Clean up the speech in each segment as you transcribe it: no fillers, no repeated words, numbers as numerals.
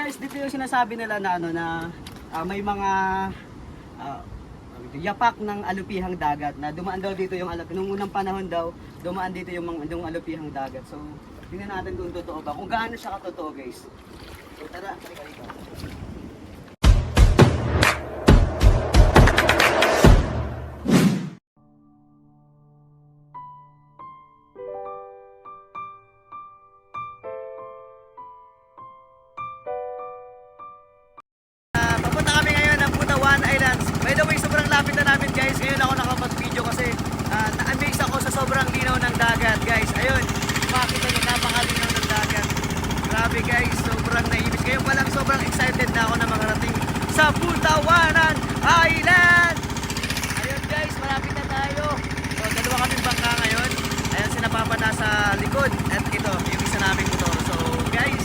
guys, dito yung sinasabi nila na ano na may mga yapak ng alupihang dagat na dumaan daw dito yung nung unang panahon daw dumaan dito yung alupihang dagat. So tingnan natin kung totoo ba, kung gaano siya katotoo guys. So tara, halika dito. Papunta kami ngayon ng Butawan Islands. By the way, sobrang lapit na namin guys. Ngayon ako nakapag-video kasi na-amaze ako sa sobrang linaw ng dagat guys. Ayun, makikita nyo, napakalinaw ng dagat. Grabe guys, sobrang naibis. Ngayon pa lang sobrang excited na ako na makarating sa Butawan Island. Ayun guys, malapit na tayo. So, dalawa kaming bangka ngayon. Ayan, si Papa nasa likod. At ito, yung isa naming motor. So guys,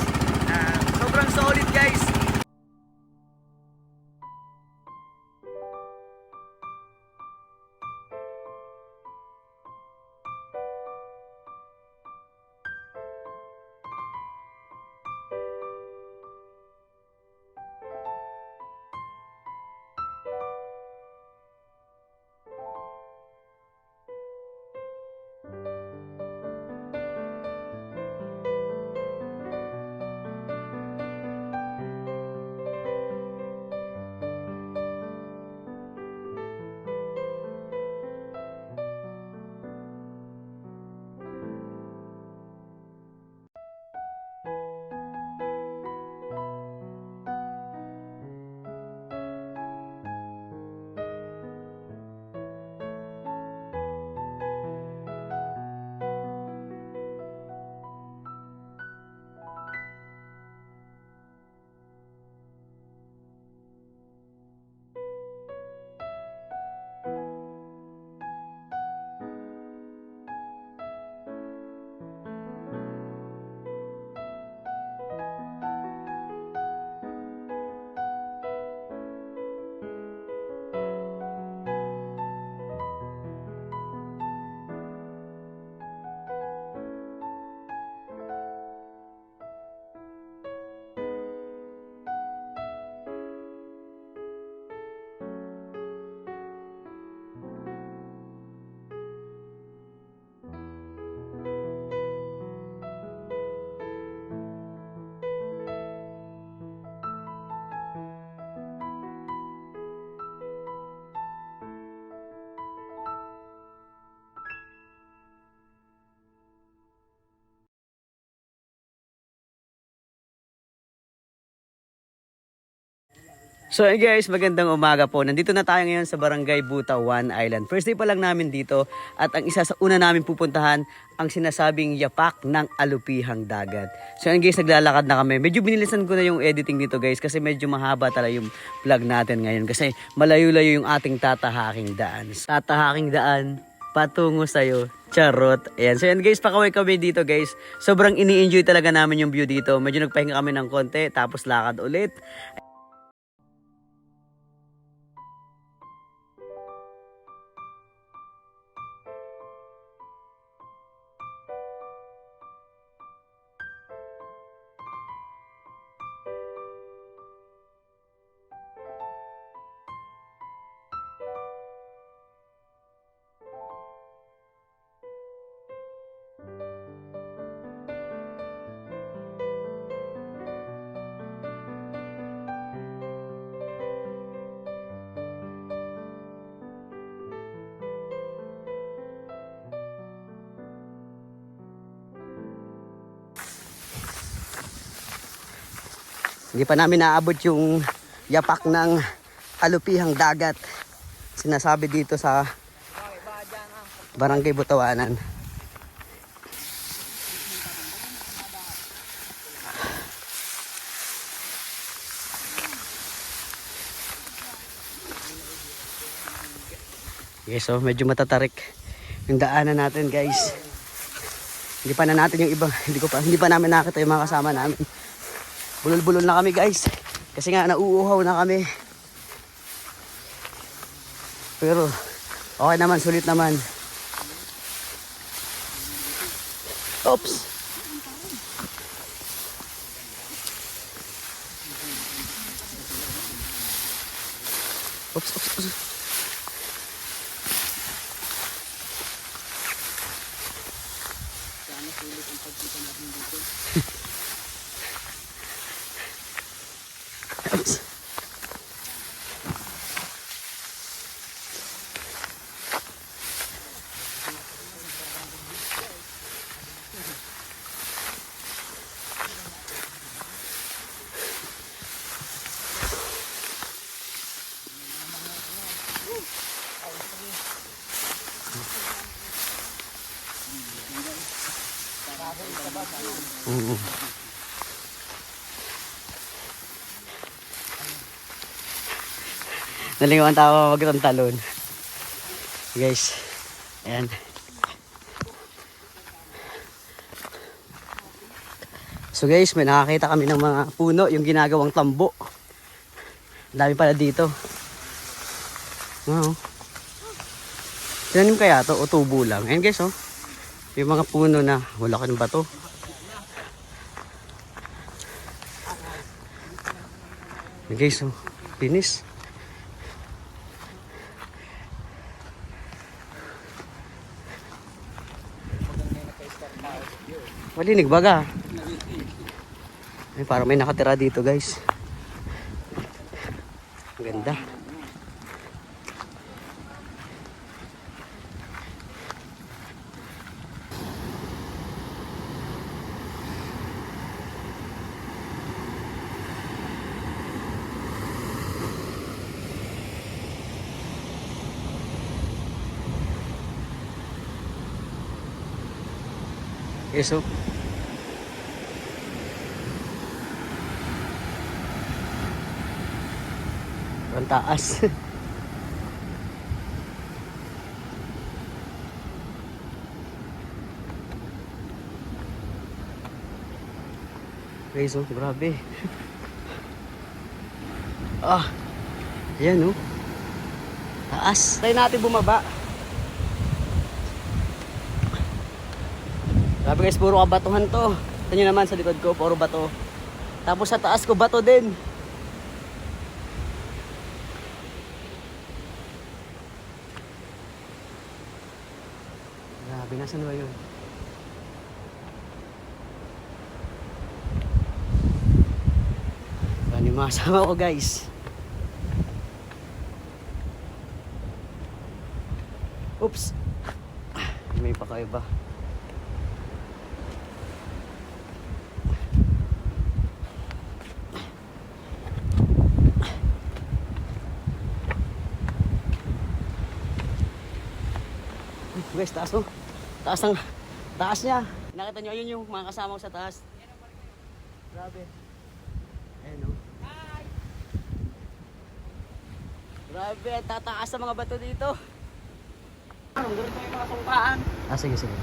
sobrang solid guys. So hey guys, magandang umaga po. Nandito na tayo ngayon sa Barangay Butawan Island. First day pa lang namin dito at ang isa sa una namin pupuntahan ang sinasabing yapak ng alupihang dagat. So yun guys, naglalakad na kami. Medyo binilisan ko na yung editing dito guys kasi medyo mahaba talaga yung vlog natin ngayon kasi malayo-layo yung ating tatahaking daan. Tatahaking daan patungo sa'yo. Charot. Ayan. So yan guys, pakaway kami dito guys. Sobrang ini-enjoy talaga namin yung view dito. Medyo nagpahinga kami ng konti tapos lakad ulit. Hindi pa namin naabot yung yapak ng alupihang dagat. Sinasabi dito sa Barangay Butawanan. Okay, so medyo matatarik yung daanan natin guys. Hindi pa na natin yung iba, hindi pa namin nakita yung mga kasama namin. Bulol-bulol na kami guys. Kasi nga nauuhaw na kami. Pero okay naman, sulit naman. Oops. Oops, oops, oops. Sana sulit ang pagkita natin dito. Oops. Nalingawan tayo mag talon. Guys, ayan. So guys, may nakakita kami ng mga puno, yung ginagawang tambo. Ang dami pala dito. Wow. Tinanim kaya to o tubo lang? Ayan guys, oh. Yung mga puno na wala ka ng bato. Ayan guys, oh. Pinis. Malinig baga. Ay, parang may nakatira dito guys. Ang ganda. Yes, oh. Ang taas. Guys, oh, grabe. Ah, yan, oh. Taas. Tayo natin bumaba. Grabe guys, puro kabatuhan to. Ito nyo naman sa likod ko, puro bato. Tapos sa taas ko, bato din. Grabe, nasan ba yun? Yan yung mga kasama ko guys. Oops. May pakaiba. Guys, taas oh. Taas niya. Nakita nyo, ayun yung mga kasama ko sa taas. Grabe. Ayan oh. Grabe, tataas sa mga bato dito. Ganito yung mga sungkaan. Sige, sige.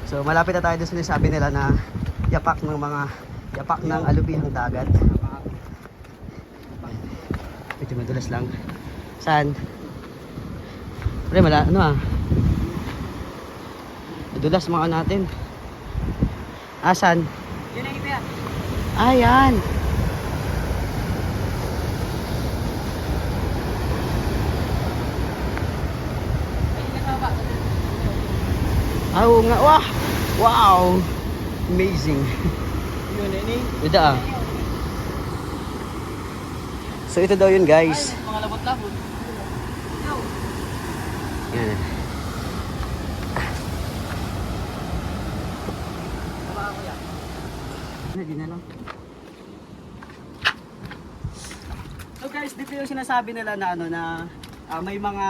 So, malapit na tayo doon sa sinasabi nila na yapak ng alupihang dagat. Medyo madulas lang. Saan? Pre, madulas mga natin. Saan? Yun ang iba. Ayan. Oo nga. Wah! Wow! Amazing. Yun, ini. Ito ah. So ito daw yun guys. Mga labot-labot. Yan. Hindi na lang. So guys, dito yung sinasabi nila na may mga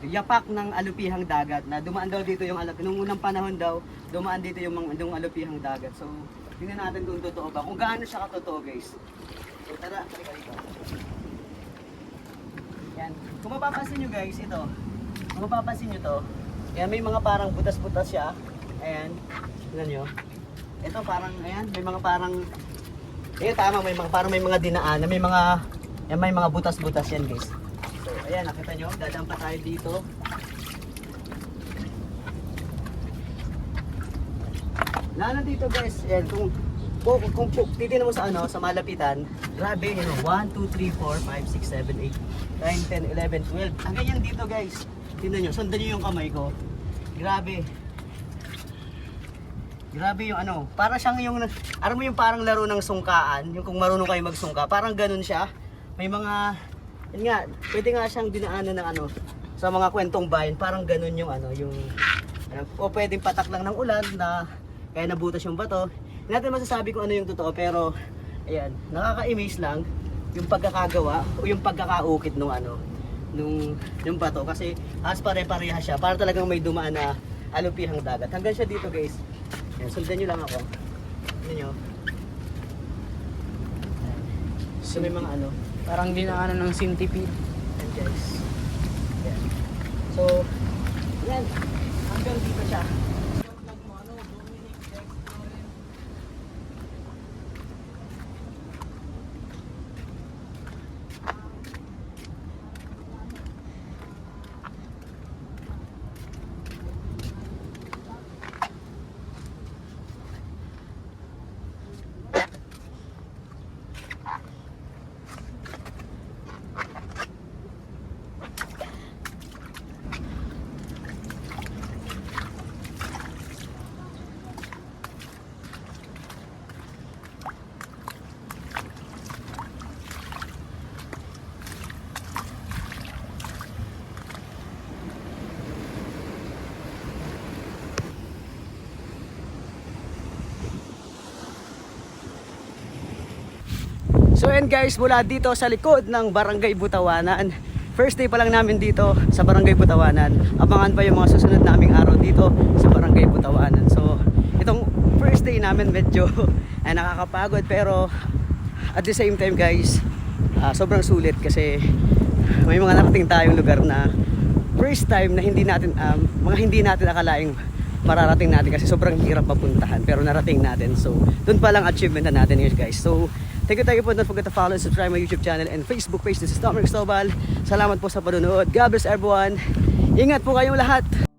yapak ng alupihang dagat na dumaan daw dito yung nung unang panahon daw dumaan dito yung alupihang dagat. So tingnan natin kung totoo ba, kung gaano siya katotoo guys. So tara, halika dito. Yan. Kung mapapansin nyo guys, ito. Kung mapapansin nyo to, yan may mga parang butas-butas siya. Ayan. Tingnan nyo. Ito parang, ayan, may mga parang, tama, may mga dinaan, may mga butas-butas yan guys. So, ayan, nakita nyo, dadaan pa tayo dito. Lalo dito guys, ayan, kung titignan mo sa ano, sa malapitan, grabe, you know, 1, 2, 3, 4, 5, 6, 7, 8, 9, 10, 11, 12. Hanggang yan dito guys. Tingnan nyo, sundan nyo yung kamay ko. Grabe. Grabe yung ano, para siyang yung, alam mo yung parang laro ng sungkaan, yung kung marunong kayo magsungka, parang ganun siya. May mga, yun nga, pwede nga siyang dinaanan ng ano, sa mga kwentong bayan, parang ganun yung ano, yung, o pwedeng patak lang ng ulan na kaya nabutas yung bato. Hindi natin masasabi kung ano yung totoo, pero ayan, nakaka-amaze lang yung pagkakagawa o yung pagkakaukit nung ano, nung bato, kasi as pare-pareha siya, para talagang may dumaan na alupihang dagat. Hanggang siya dito guys. Ayan, sundan nyo lang ako. Tignan nyo. So may mga ano, Parang dinaanan ng centipede. ayan guys. Ayan. So, ayan, hanggang dito siya. So and guys, mula dito sa likod ng Barangay Butawanan, first day pa lang namin dito sa Barangay Butawanan. Abangan pa yung mga susunod naming araw dito sa Barangay Butawanan. So itong first day namin medyo ay nakakapagod, pero at the same time guys, sobrang sulit kasi may mga narating tayong lugar na first time na hindi natin mga hindi natin akalaing mararating natin kasi sobrang hirap mapuntahan, pero narating natin. So doon pa lang achievement na natin guys. So thank you po. Don't forget to follow and subscribe my YouTube channel and Facebook page. This is Tom Cristobal. Salamat po sa panonood. God bless everyone. Ingat po kayong lahat.